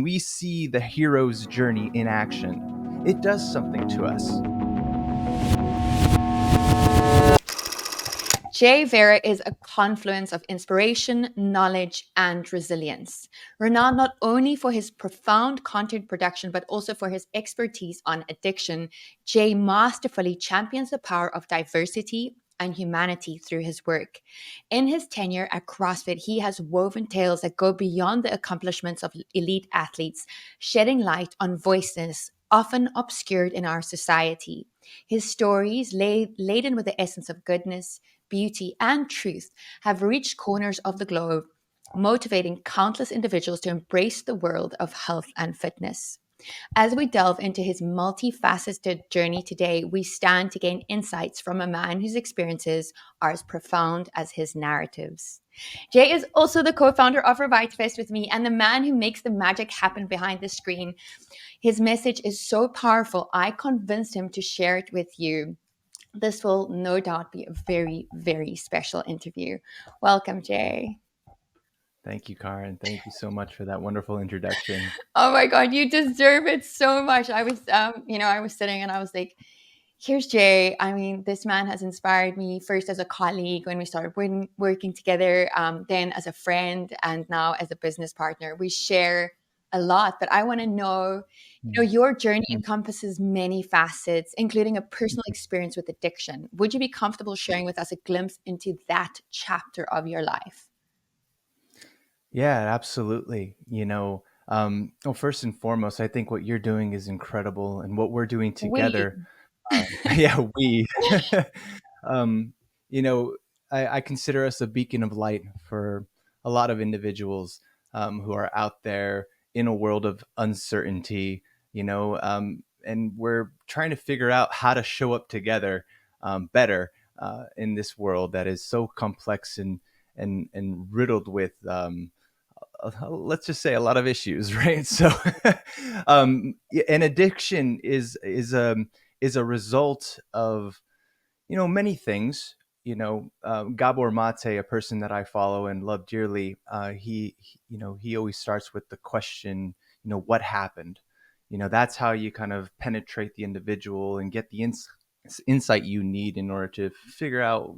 we see the hero's journey in action, it does something to us. Jay Vera is a confluence of inspiration, knowledge, and resilience. Renowned not only for his profound content production, but also for his expertise on addiction, Jay masterfully champions the power of diversity and humanity through his work. In his tenure at CrossFit, he has woven tales that go beyond the accomplishments of elite athletes, shedding light on voices often obscured in our society. His stories, laden with the essence of goodness, beauty, and truth, have reached corners of the globe, motivating countless individuals to embrace the world of health and fitness. As we delve into his multifaceted journey today, we stand to gain insights from a man whose experiences are as profound as his narratives. Jay is also the co-founder of RevitaFest with me and the man who makes the magic happen behind the screen. His message is so powerful, I convinced him to share it with you. This will no doubt be a very, very special interview. Welcome, Jay. Thank you, Karen. Thank you so much for that wonderful introduction. Oh my God, you deserve it so much. I was, I was sitting and I was like, here's Jay. I mean, this man has inspired me first as a colleague when we started working together, then as a friend, and now as a business partner. We share a lot, but I want to know, your journey encompasses many facets, including a personal experience with addiction. Would you be comfortable sharing with us a glimpse into that chapter of your life? Yeah, absolutely. Well, first and foremost, I think what you're doing is incredible, and what we're doing We. together. Yeah, we. um, you know, I consider us a beacon of light for a lot of individuals who are out there in a world of uncertainty. And we're trying to figure out how to show up together better in this world that is so complex and riddled with let's just say a lot of issues, right? So, an addiction is a result of many things. Gabor Mate, a person that I follow and love dearly, he always starts with the question, what happened. That's how you kind of penetrate the individual and get the insight you need in order to figure out,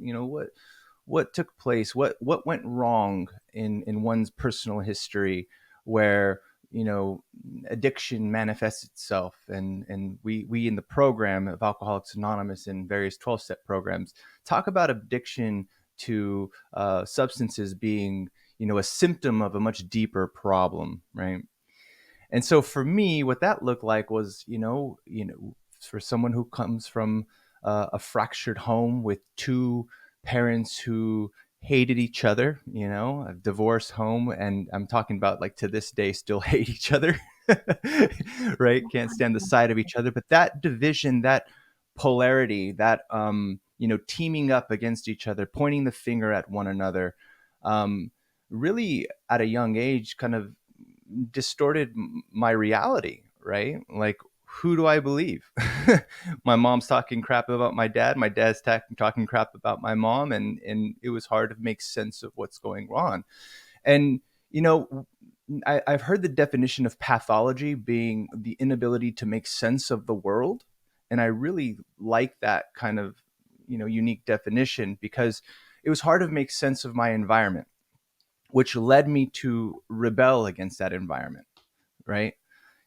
what took place, what went wrong in one's personal history, where addiction manifests itself. And we in the program of Alcoholics Anonymous and various 12-step programs talk about addiction to substances being a symptom of a much deeper problem, right? And so for me, what that looked like was for someone who comes from a fractured home with two parents who hated each other, a divorced home, and I'm talking about like to this day still hate each other, right? Can't stand the sight of each other. But that division, that polarity, that teaming up against each other, pointing the finger at one another, really at a young age kind of distorted my reality, right? Like, who do I believe? My mom's talking crap about my dad. My dad's talking crap about my mom. And it was hard to make sense of what's going on. And, I've heard the definition of pathology being the inability to make sense of the world. And I really like that kind of, unique definition, because it was hard to make sense of my environment, which led me to rebel against that environment, right?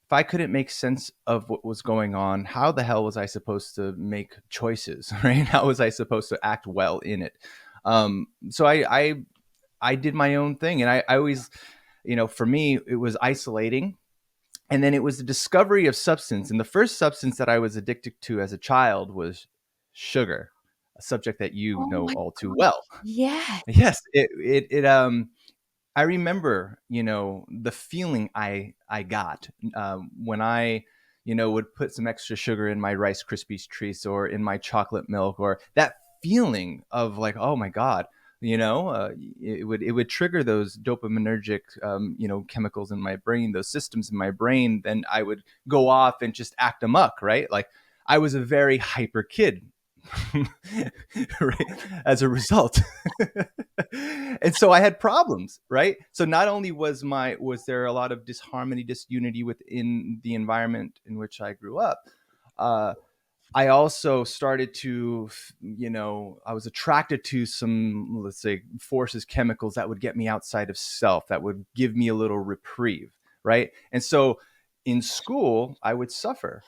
If I couldn't make sense of what was going on, how the hell was I supposed to make choices, right? How was I supposed to act well in it? So I did my own thing. And I always, for me, it was isolating. And then it was the discovery of substance. And the first substance that I was addicted to as a child was sugar, a subject that you Oh know my all too God. well. Yeah. Yes, I remember, the feeling I got when I, would put some extra sugar in my Rice Krispies treats or in my chocolate milk, or that feeling of like, oh my God, it would trigger those dopaminergic, chemicals in my brain, those systems in my brain. Then I would go off and just act amok, right? Like, I was a very hyper kid. right, as a result. And so I had problems, right? So not only was there a lot of disharmony, disunity within the environment in which I grew up, uh, I also started to, I was attracted to some, let's say, forces, chemicals that would get me outside of self, that would give me a little reprieve, right? And so in school, I would suffer,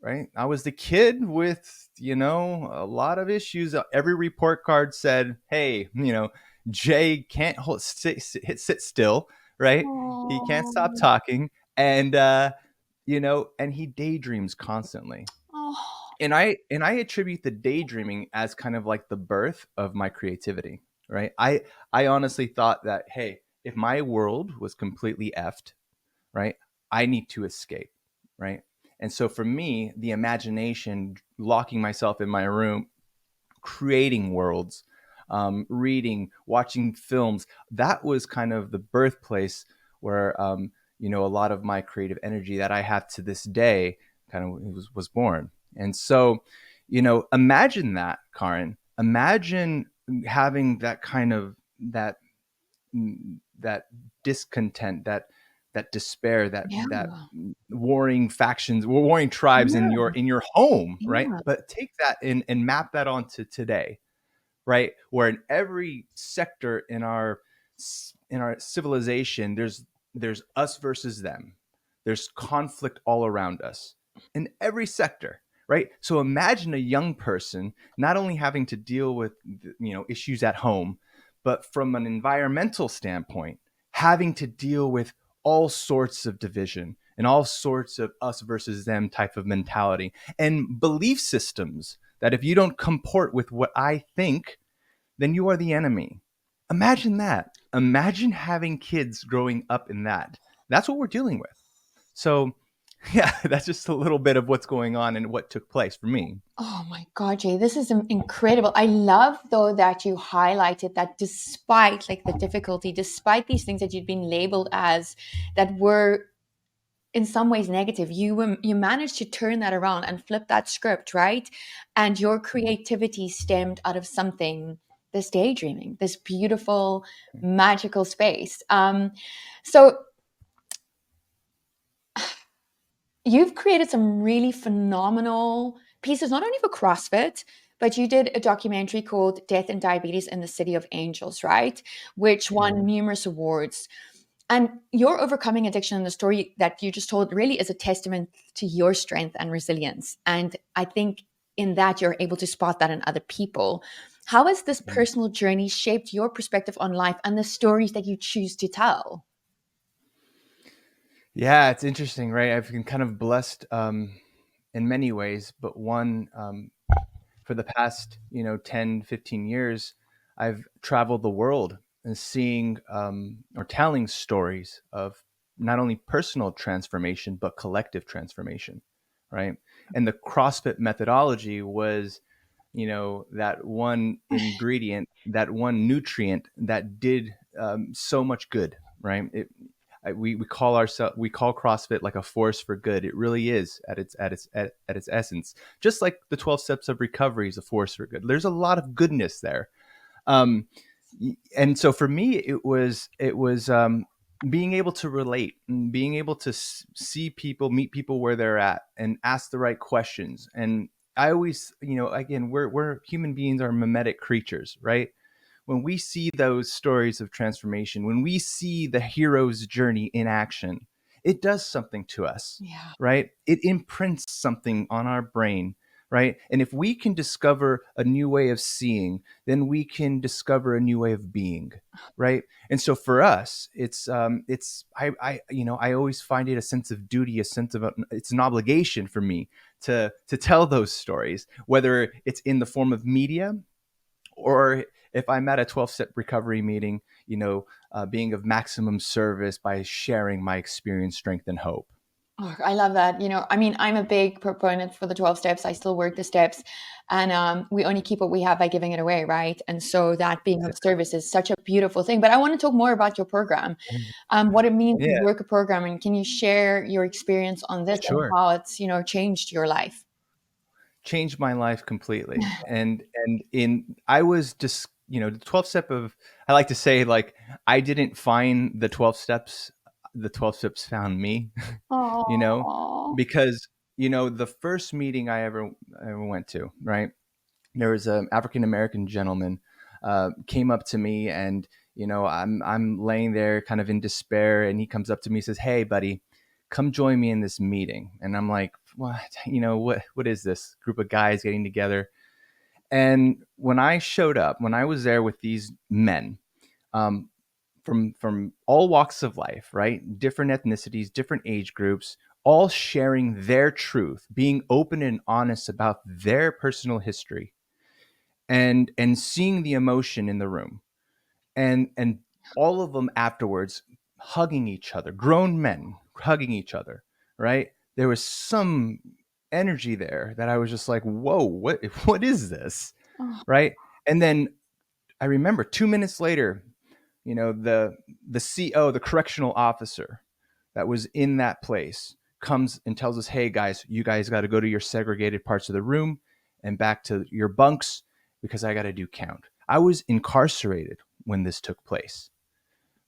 right? I was the kid with, a lot of issues. Every report card said, hey, Jay can't sit still, right? He can't stop Oh, talking. And, and he daydreams constantly, oh, and I attribute the daydreaming as kind of like the birth of my creativity, right? I honestly thought that, hey, if my world was completely effed, right, I need to escape, right? And so for me, the imagination, locking myself in my room, creating worlds, reading, watching films, that was kind of the birthplace where, a lot of my creative energy that I have to this day kind of was born. And so, imagine that, Karin. Imagine having that kind of that that discontent, that despair, yeah, that warring factions, warring tribes in yeah, your home, right? yeah, But take that and map that onto today, right? Where in every sector in our civilization, there's us versus them. There's conflict all around us in every sector, right? So imagine a young person not only having to deal with issues at home, but from an environmental standpoint, having to deal with all sorts of division and all sorts of us versus them type of mentality and belief systems that if you don't comport with what I think, then you are the enemy. Imagine that. Imagine having kids growing up in that. That's what we're dealing with. So, yeah, that's just a little bit of what's going on and what took place for me. oh my God, Jay, this is incredible. I love though that you highlighted that despite like the difficulty, despite these things that you'd been labeled as that were in some ways negative, you managed to turn that around and flip that script, right? And your creativity stemmed out of something, this daydreaming, this beautiful magical space. So you've created some really phenomenal pieces, not only for CrossFit, but you did a documentary called Death and Diabetes in the City of Angels, right? Which won numerous awards. And your overcoming addiction and the story that you just told really is a testament to your strength and resilience. And I think in that you're able to spot that in other people. How has this personal journey shaped your perspective on life and the stories that you choose to tell? Yeah, it's interesting, right? I've been kind of blessed in many ways, but one, for the past 10, 15 years, I've traveled the world and seeing or telling stories of not only personal transformation but collective transformation, right? And the CrossFit methodology was, that one ingredient, that one nutrient that did so much good, right? We call CrossFit like a force for good. It really is at its essence. Just like the 12 steps of recovery is a force for good. There's a lot of goodness there. Um, and so for me, it was being able to relate and being able to see people, meet people where they're at, and ask the right questions. And I always, again, we're human beings are mimetic creatures, right? When we see those stories of transformation, when we see the hero's journey in action, it does something to us, Yeah. right? It imprints something on our brain, right? And if we can discover a new way of seeing, then we can discover a new way of being, right? And so for us, I always find it a sense of duty, a sense of it's an obligation for me to tell those stories, whether it's in the form of media or if I'm at a 12-step recovery meeting, being of maximum service by sharing my experience, strength, and hope. Oh, I love that. I mean, I'm a big proponent for the 12 steps. I still work the steps, and we only keep what we have by giving it away, right? And so that being of service is such a beautiful thing. But I want to talk more about your program, what it means to Yeah, work a program, and can you share your experience on this and sure. how it's changed your life? changed my life completely. And in I was just, the 12 step of, I like to say, like, I didn't find the 12 steps, the 12 steps found me. you know Oh. because the first meeting I ever went to, right, there was an African American gentleman, came up to me, and I'm laying there kind of in despair, and he comes up to me, says, "Hey buddy, come join me in this meeting." And I'm like, what? What is this group of guys getting together? And when I showed up, when I was there with these men, um, from all walks of life, right? Different ethnicities, different age groups, all sharing their truth, being open and honest about their personal history, and seeing the emotion in the room, and all of them afterwards hugging each other, grown men hugging each other, right? There was some energy there that I was just like, whoa, what is this? Oh. Right? And then I remember 2 minutes later, the CO, the correctional officer that was in that place, comes and tells us, "Hey guys, you guys got to go to your segregated parts of the room and back to your bunks, because I got to do count." I was incarcerated when this took place,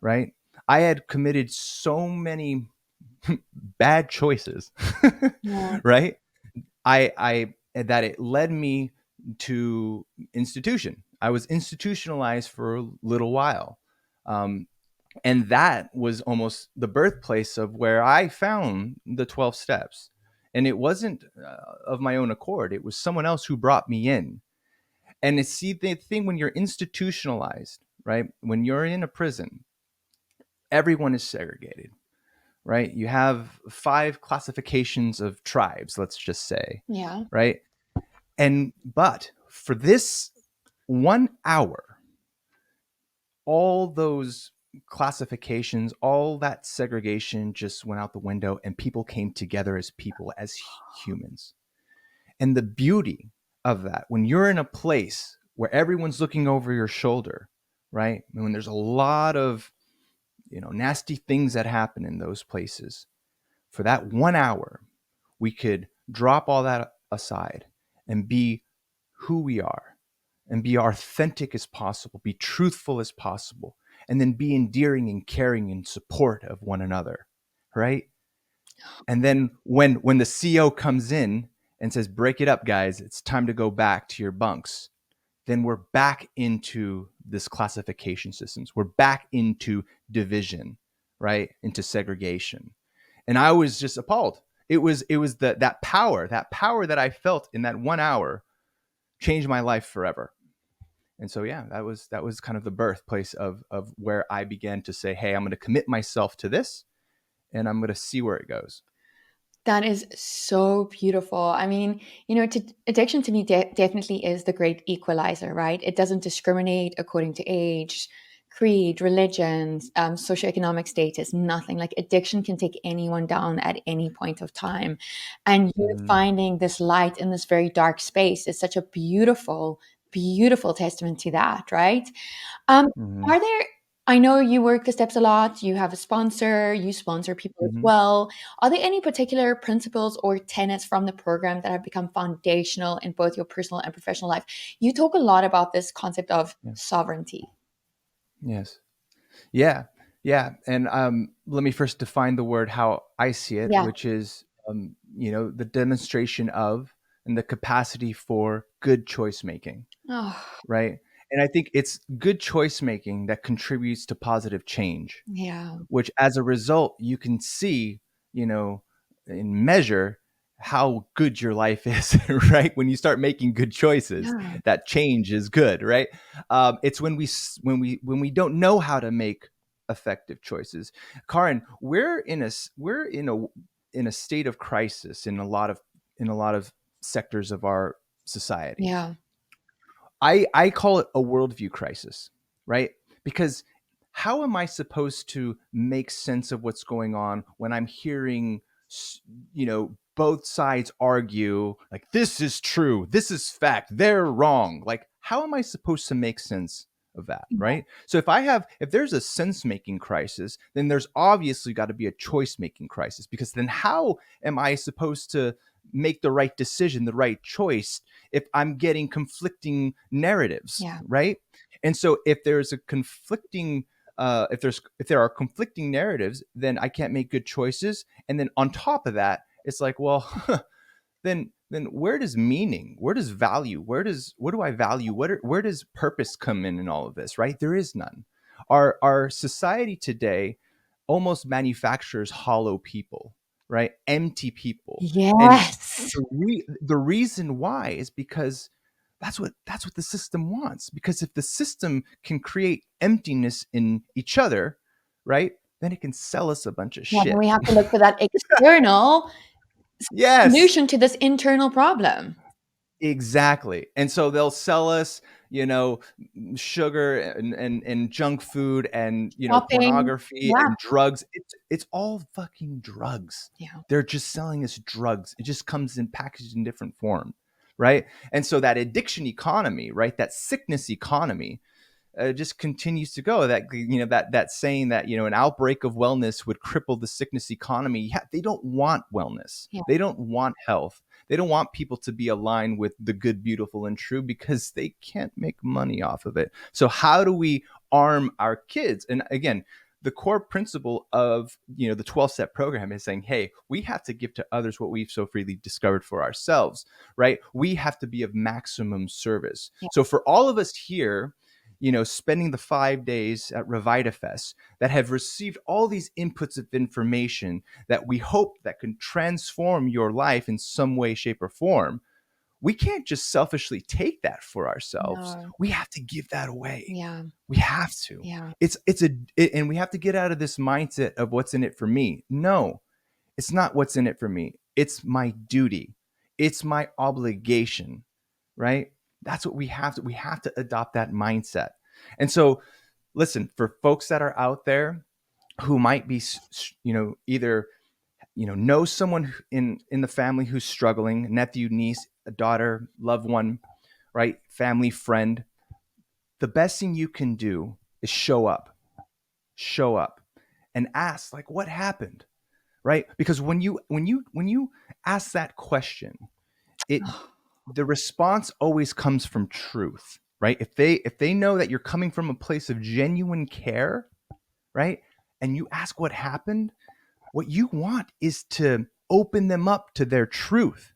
right? I had committed so many bad choices, Yeah. right? I that it led me to institution. I was institutionalized for a little while. Um, and that was almost the birthplace of where I found the 12 steps. And it wasn't of my own accord, it was someone else who brought me in. And it's, see, the thing, when you're institutionalized, right? When you're in a prison, everyone is segregated, right? You have 5 classifications of tribes, let's just say, Yeah. right? But for this 1 hour, all those classifications, all that segregation just went out the window, and people came together as people, as humans. And the beauty of that, when you're in a place where everyone's looking over your shoulder, right? And when there's a lot of, nasty things that happen in those places, for that 1 hour, we could drop all that aside and be who we are, and be authentic as possible, be truthful as possible, and then be endearing and caring and support of one another, right? And then when the CO comes in and says, "Break it up, guys, it's time to go back to your bunks," then we're back into this classification systems. We're back into division, right? Into segregation. And I was just appalled. It was that power that I felt in that 1 hour changed my life forever. And so, yeah, that was kind of the birthplace of where I began to say, "Hey, I'm going to commit myself to this, and I'm going to see where it goes." That is so beautiful. I mean, addiction to me definitely is the great equalizer, right? It doesn't discriminate according to age, creed, religion, socioeconomic status, nothing. Like addiction can take anyone down at any point of time. And you Mm-hmm. finding this light in this very dark space is such a beautiful, beautiful testament to that, right? Um, Mm-hmm. are there, I know you work the steps a lot, you have a sponsor, you sponsor people as Mm-hmm. well. Are there any particular principles or tenets from the program that have become foundational in both your personal and professional life? You talk a lot about this concept of Yeah. sovereignty. Yes. Yeah. Yeah. And let me first define the word how I see it, Yeah. which is, the demonstration of and the capacity for good choice making, Oh, right? And I think it's good choice making that contributes to positive change, yeah. which, as a result, you can see, you know, and measure how good your life is, right? When you start making good choices, Yeah. that change is good, right? It's when we don't know how to make effective choices. Karin, we're in a state of crisis in a lot of sectors of our society. Yeah. I call it a worldview crisis, right? Because how am I supposed to make sense of what's going on when I'm hearing, both sides argue, like, this is true, this is fact, they're wrong? Like, how am I supposed to make sense of that, right? So if there's a sense making crisis, then there's obviously got to be a choice making crisis, because then how am I supposed to make the right decision, the right choice, if I'm getting conflicting narratives, Yeah. right? And so if there's a conflicting if there are conflicting narratives, then I can't make good choices. And then on top of that, it's like, well, then where does meaning, where does value, what do I value, where does purpose come in all of this, right? There is none. Our society today almost manufactures hollow people, right? Empty people. And Yes. the reason why is because that's what the system wants. Because if the system can create emptiness in each other, right, then it can sell us a bunch of Yeah, then shit. we have to look for that external Yes. solution to this internal problem. Exactly. And so they'll sell us, sugar and junk food and, Shopping. pornography Yeah. and drugs. It's all fucking drugs. Yeah. They're just selling us drugs. It just comes in packaged in different form, right? And so that addiction economy, right? That sickness economy, just continues to go. That that saying that an outbreak of wellness would cripple the sickness economy. Yeah, they don't want wellness. Yeah. They don't want health. They don't want people to be aligned with the good, beautiful, and true because they can't make money off of it. So how do we arm our kids? And again, the core principle of the 12-step program is saying, hey, we have to give to others what we've so freely discovered for ourselves, right? We have to be of maximum service. Yeah. So for all of us here, spending the 5 days at RevitaFest, that have received all these inputs of information that we hope that can transform your life in some way, shape, or form, we can't just selfishly take that for ourselves. No. We have to give that away. Yeah. We have to. Yeah. And we have to get out of this mindset of what's in it for me. No, it's not what's in it for me. It's my duty. It's my obligation, right? That's what we have to adopt that mindset. And so, listen, for folks that are out there who might be, either, know someone in the family who's struggling, nephew, niece, a daughter, loved one, right? Family, friend. The best thing you can do is show up and ask, like, what happened? Right? Because when you ask that question, it the response always comes from truth, right? If they know that you're coming from a place of genuine care, right? And you ask what happened, what you want is to open them up to their truth.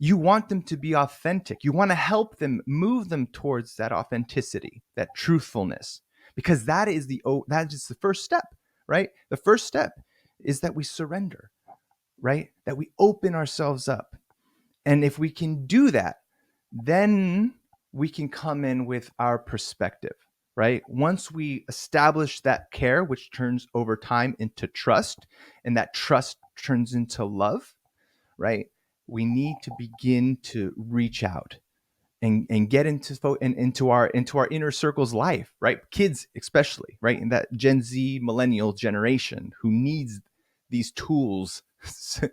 You want them to be authentic. You want to help them, move them towards that authenticity, that truthfulness, because that is the first step, right? The first step is that we surrender, right? That we open ourselves up. And if we can do that, then we can come in with our perspective, right? Once we establish that care, which turns over time into trust, and that trust turns into love, right? We need to begin to reach out and get into our inner circles life, right? Kids especially, right? In that Gen Z millennial generation who needs these tools so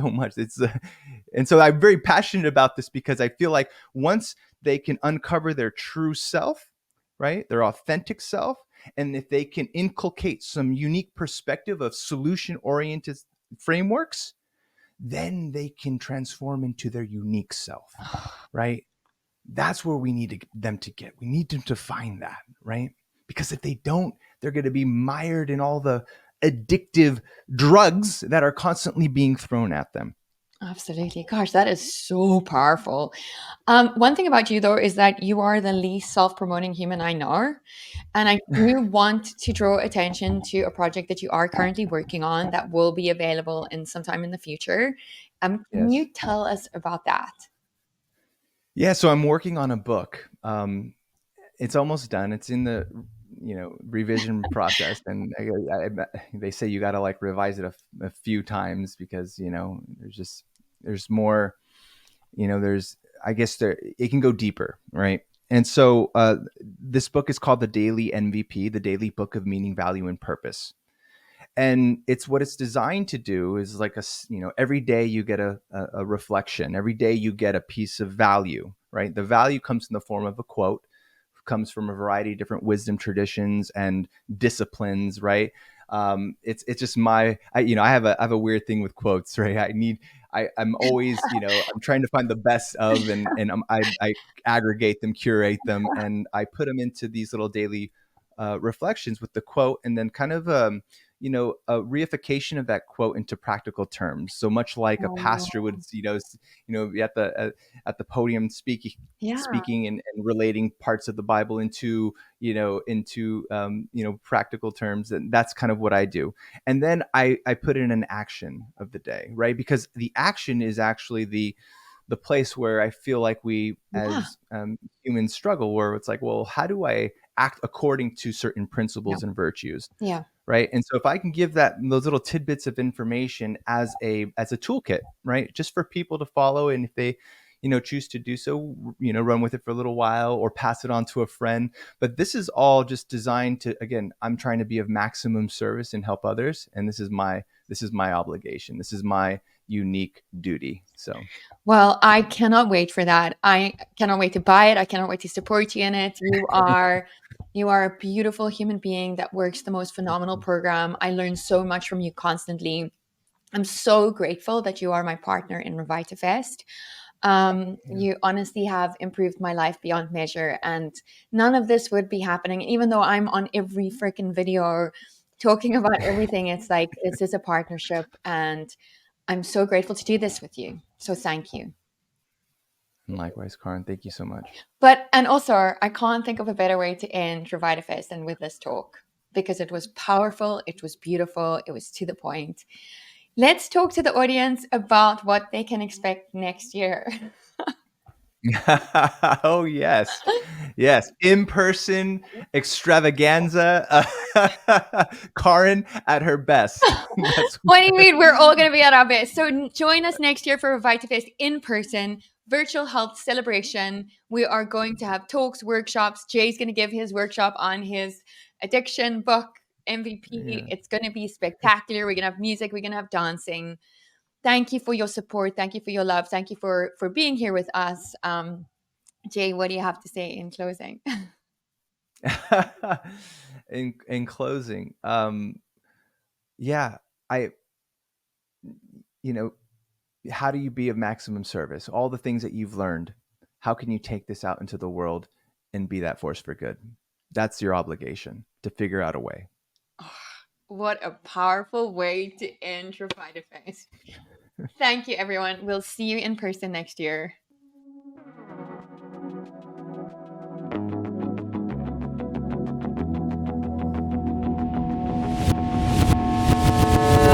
much. And so I'm very passionate about this because I feel like once they can uncover their true self, right? Their authentic self, and if they can inculcate some unique perspective of solution oriented frameworks, then they can transform into their unique self, right? That's where we need them to get. We need them to find that, right? Because if they don't, they're going to be mired in all the addictive drugs that are constantly being thrown at them. Absolutely. Gosh, that is so powerful. One thing about you, though, is that you are the least self promoting human I know. And I do want to draw attention to a project that you are currently working on that will be available in sometime in the future. Can Yes. you tell us about that? Yeah. So I'm working on a book. It's almost done. It's in the revision process, and they say you got to like revise it a few times because there's more. There's I guess it can go deeper, right? And so this book is called The Daily MVP, The Daily Book of Meaning, Value, and Purpose. And it's what it's designed to do is like every day you get a reflection. Every day you get a piece of value, right? The value comes in the form of a quote, comes from a variety of different wisdom traditions and disciplines, right? It's just I have a weird thing with quotes, right? I'm always, I'm trying to find the best of, and I aggregate them, curate them, and I put them into these little daily reflections with the quote, and then kind of a reification of that quote into practical terms. So much like a pastor would, Oh, be at the podium yeah. speaking and relating parts of the Bible into practical terms, and that's kind of what I do. And then I put in an action of the day, right? Because the action is actually the place where I feel like we Yeah. as humans struggle, where it's like, well, how do I act according to certain Yeah. principles and virtues, Yeah. right? And so if I can give those little tidbits of information as a toolkit, right, just for people to follow, and if they choose to do so, run with it for a little while or pass it on to a friend. But this is all just designed to, again, I'm trying to be of maximum service and help others, and this is my obligation, this is my unique duty. So Well, I cannot wait for that. I cannot wait to buy it. I cannot wait to support you in it. You are a beautiful human being that works the most phenomenal program. I learn so much from you constantly. I'm so grateful that you are my partner in RevitaFest. yeah. You honestly have improved my life beyond measure, and none of this would be happening. Even though I'm on every freaking video talking about everything, it's like it's just a partnership, and I'm so grateful to do this with you. So thank you. And likewise, Karin, thank you so much. But and also, I can't think of a better way to end RevitaFest than with this talk because it was powerful, it was beautiful, it was to the point. Let's talk to the audience about what they can expect next year. Oh yes, yes, in person extravaganza. Karin at her best. That's What do you mean? We're all going to be at our best. So join us next year for RevitaFest in person, virtual health celebration. We are going to have talks, workshops. Jay's going to give his workshop on his addiction book, MVP. yeah. It's going to be spectacular. We're going to have music. We're going to have dancing. Thank you for your support. Thank you for your love. Thank you for being here with us. Jay, what do you have to say in closing? In closing, yeah, I you know how do you be of maximum service? All the things that you've learned, how can you take this out into the world and be that force for good? That's your obligation, to figure out a way. What a powerful way to end your fight face. Thank you, everyone. We'll see you in person next year.